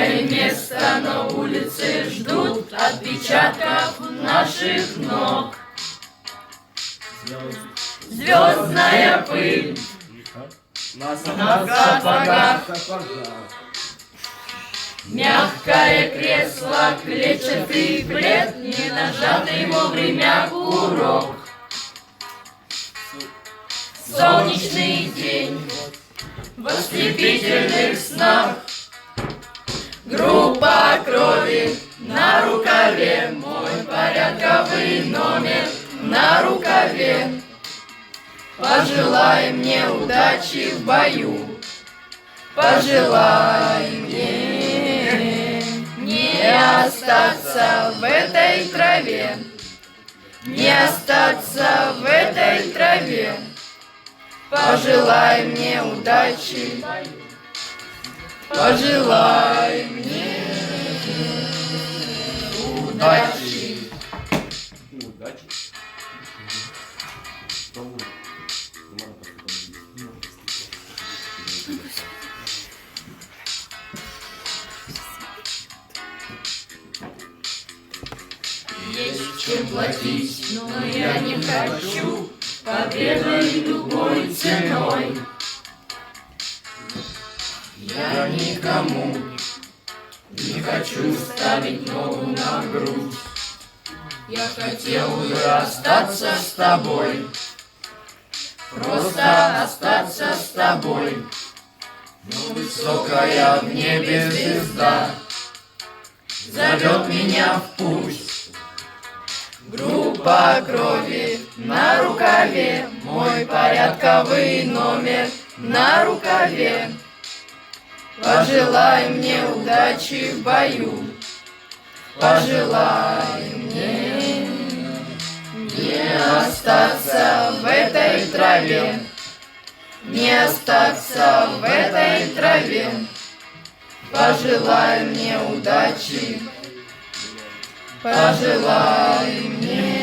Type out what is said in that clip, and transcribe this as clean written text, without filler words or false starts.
Пустое место на улице ждут отпечатков наших ног. Звездная пыль на сапогах. Мягкое кресло, клетчатый плед, не нажатый вовремя курок. Солнечный день в ослепительных снах. Группа крови на рукаве, мой порядковый номер на рукаве. Пожелай мне удачи в бою, пожелай мне не остаться в этой траве, не остаться в этой траве. Пожелай мне удачи, пожелай мне удачи. Есть чем платить, но я не хочу победой любой ценой. Я никому не хочу ставить ногу на грудь. Я хотел бы остаться с тобой, просто остаться с тобой. Но высокая в небе звезда зовет меня в путь. Группа крови на рукаве, мой порядковый номер на рукаве. Пожелай мне удачи в бою, пожелай мне не остаться в этой траве, не остаться в этой траве. Пожелай мне удачи, пожелай мне